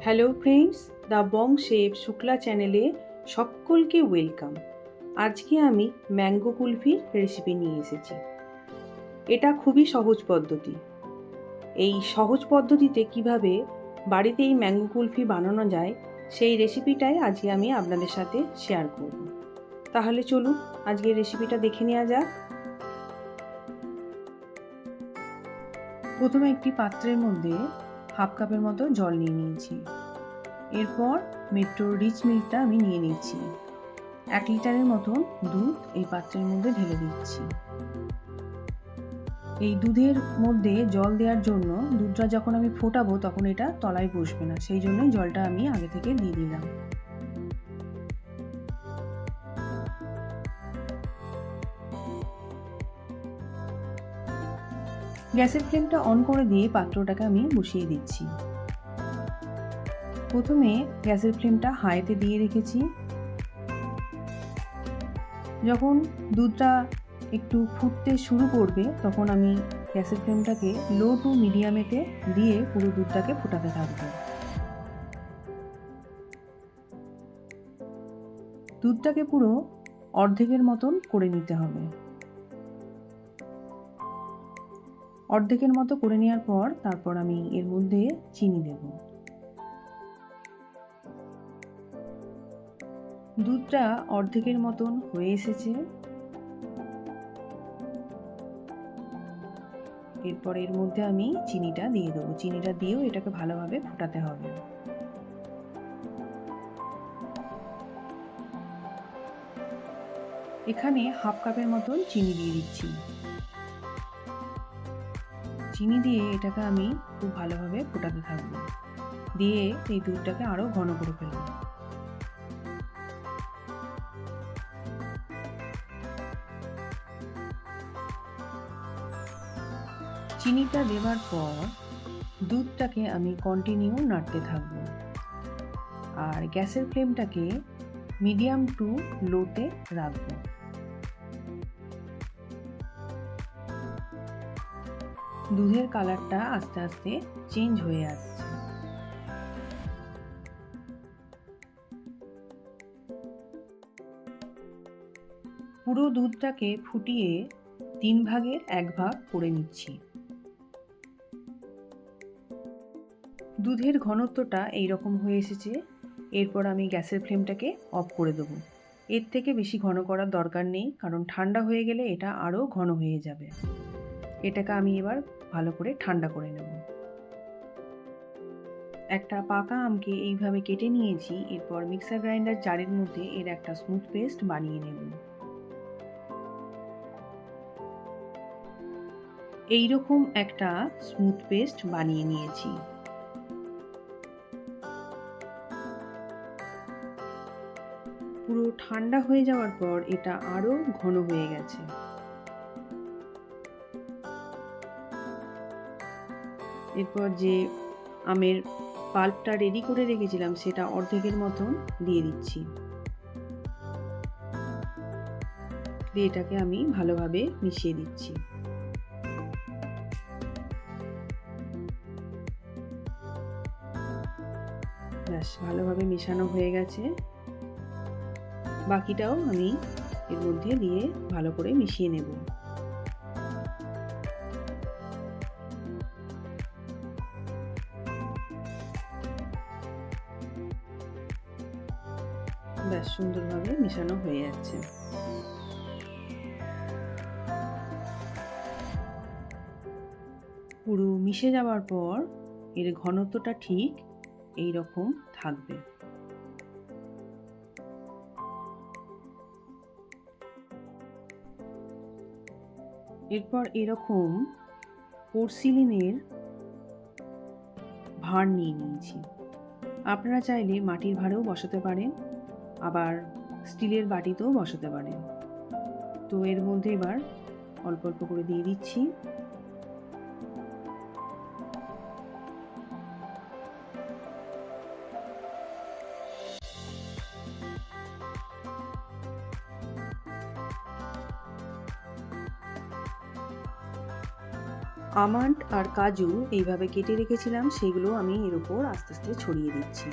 Hello friends, the Bong chef Shukla চ্যানেলে সকলকে welcome. আজকে আমি ম্যাঙ্গো কুলফির রেসিপি নিয়ে এসেছি। এটা খুবই সহজ পদ্ধতি। এই সহজ পদ্ধতিতে কিভাবে বাড়িতে এই ম্যাঙ্গো কুলফি বানানো যায় সেই রেসিপিটাই আজকে আমি আপনাদের সাথে শেয়ার করব। তাহলে চলুন আজকের রেসিপিটা দেখে নেওয়া যাক। প্রথমে একটি পাত্রের মধ্যে হাফ কাপের মতো জল নিয়ে নিয়েছি। এরপর মেট্রো রিচ মিল্কটা আমি নিয়ে নিচ্ছি। 1 লিটারের মতন দুধ এই পাত্রের মধ্যে ঢেলে দিচ্ছি। এই দুধের মধ্যে জল দেওয়ার জন্য দুধটা যখন আমি ফোটাবো তখন এটা তলায় বসবে না, সেই জন্য জলটা আমি আগে থেকে দিয়ে দিলাম। গ্যাসের ফ্লেমটা অন করে দিয়ে পাত্রটাকে আমি বসিয়ে দিচ্ছি। প্রথমে গ্যাসের ফ্লেমটা হাইতে দিয়ে রেখেছি। যখন দুধটা একটু ফুটতে শুরু করবে তখন আমি গ্যাসের ফ্লেমটাকে লো টু মিডিয়ামেতে দিয়ে পুরো দুধটাকে ফোটাতে থাকবো। দুধটাকে পুরো অর্ধেকের মতন করে নিতে হবে। অর্ধেকের মতো করে নেওয়ার পর তারপর আমি এর মধ্যে চিনি দেব। দুধটা অর্ধেকের মতন হয়ে এসেছে। এরপর এর মধ্যে আমি চিনিটা দিয়ে দেবো। চিনিটা দিয়েও এটাকে ভালোভাবে ফোটাতে হবে। এখানে হাফ কাপের মতন চিনি দিয়ে দিচ্ছি। চিনি দিয়ে এটাকে আমি খুব ভালোভাবে ফোটাতে থাকবো। দিয়ে এই দুধটাকে আরো ঘন করে ফেলবো। চিনিটা দেওয়ার পর দুধটাকে আমি কন্টিনিউ নাড়তে থাকবো আর গ্যাসের ফ্লেমটাকে মিডিয়াম টু লোতে রাখবো। দুধের কালারটা আস্তে আস্তে চেঞ্জ হয়ে আসছে। পুরো দুধটাকে ফুটিয়ে 3 ভাগের 1 ভাগ করে নিচ্ছি। দুধের ঘনত্বটা এইরকম হয়ে এসেছে। এরপর আমি গ্যাসের ফ্লেমটাকে অফ করে দেবো। এর থেকে বেশি ঘন করার দরকার নেই, কারণ ঠান্ডা হয়ে গেলে এটা আরও ঘন হয়ে যাবে। এটাকে আমি এবার ভালো করে ঠান্ডা করে নেব। একটা পাকা আমকে এইভাবে কেটে নিয়েছি। এরপর মিক্সার গ্রাইন্ডার জারের মধ্যে এর একটা স্মুথ পেস্ট বানিয়ে নেব। এইরকম একটা স্মুথ পেস্ট বানিয়ে নিয়েছি। পুরো ঠান্ডা হয়ে যাওয়ার পর এটা আরো ঘন হয়ে গেছে। এরপর যে আমের পাল্পটা রেডি করে রেখেছিলাম সেটা অর্ধেকের মতন দিয়ে দিচ্ছি। দিয়ে এটাকে আমি ভালোভাবে মিশিয়ে দিচ্ছি। ব্যাস, ভালোভাবে মেশানো হয়ে গেছে। বাকিটাও আমি এর মধ্যে দিয়ে ভালো করে মিশিয়ে নেব। ব্যাস, সুন্দরভাবে মেশানো হয়ে যাচ্ছে। পুরো মিশে যাওয়ার পর এর ঘনত্বটা ঠিক এই রকম থাকবে। এরপর এরকম পোর্সিলিনের ভাঁড় নিয়ে নিয়েছি। আপনারা চাইলে মাটির ভাঁড়েও বসাতে পারেন, আবার স্টিলের বাটিতেও বসাতে পারেন। তো এর মধ্যে এবার অল্প অল্প করে দিয়ে দিচ্ছি। আমন্ড আর কাজু এইভাবে কেটে রেখেছিলাম, সেগুলো আমি এর উপর আস্তে আস্তে ছড়িয়ে দিচ্ছি।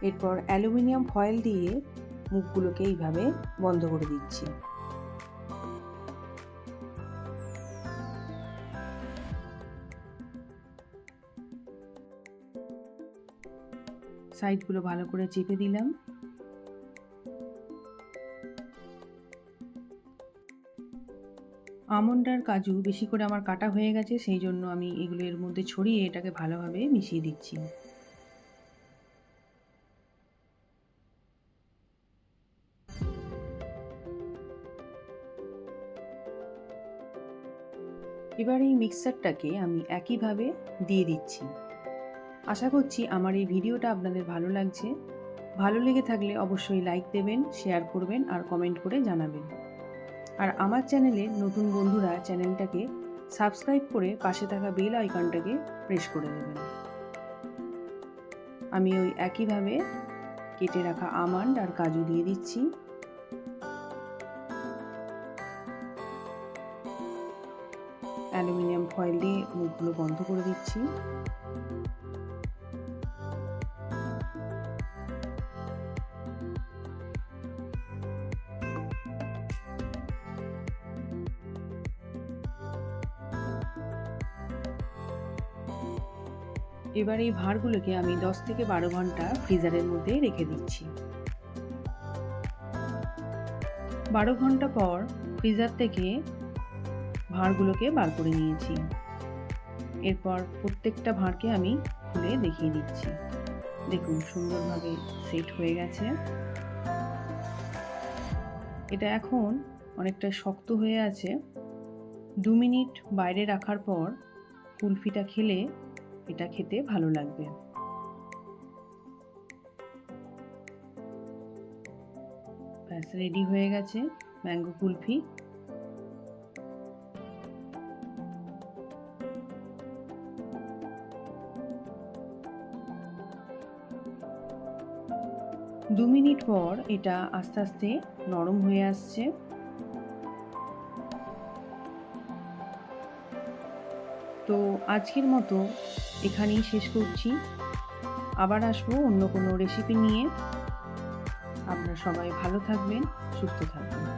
এরপর অ্যালুমিনিয়াম ফয়েল দিয়ে মুখগুলোকে এইভাবে বন্ধ করে দিচ্ছি। সাইডগুলো ভালো করে চেপে দিলাম। আমন্ড আর কাজু বেশি করে আমার কাটা হয়ে গেছে, সেই জন্য আমি এগুলো এর মধ্যে ছড়িয়ে এটাকে ভালোভাবে মিশিয়ে দিচ্ছি। এবার এই মিক্সচারটাকে আমি একইভাবে দিয়ে দিচ্ছি। আশা করছি আমার এই ভিডিওটা আপনাদের ভালো লাগছে। ভালো লেগে থাকলে অবশ্যই লাইক দেবেন, শেয়ার করবেন আর কমেন্ট করে জানাবেন। আর আমার চ্যানেলের নতুন বন্ধুরা চ্যানেলটাকে সাবস্ক্রাইব করে পাশে থাকা বেল আইকনটাকে প্রেস করে দেবেন। আমি ওই একইভাবে কেটে রাখা আমন্ড আর কাজু দিয়ে দিচ্ছি। অ্যালুমিনিয়াম ফয়েল দিয়ে মুখগুলো বন্ধ করে দিচ্ছি। এবার এই ভাঁড়গুলোকে আমি 10 থেকে 12 ঘন্টা ফ্রিজারের মধ্যে রেখে দিচ্ছি। 12 ঘন্টা পর ফ্রিজার থেকে ভাঁড়গুলোকে বার করে নিয়েছি। এরপর প্রত্যেকটা ভাঁড়কে আমি খুলে দেখিয়ে দিচ্ছি। দেখুন সুন্দরভাবে সেট হয়ে গেছে। এটা এখন অনেকটা শক্ত হয়ে আছে। 2 মিনিট বাইরে রাখার পর কুলফিটা খেলে এটা খেতে ভালো লাগবে। ব্যাস রেডি হয়ে গেছে ম্যাঙ্গো কুলফি। দু মিনিট পর এটা আস্তে আস্তে নরম হয়ে আসছে। তো আজকের মতো এখানেই শেষ করছি। আবার আসবো অন্য কোনো রেসিপি নিয়ে। আপনারা সবাই ভালো থাকবেন, সুস্থ থাকবেন।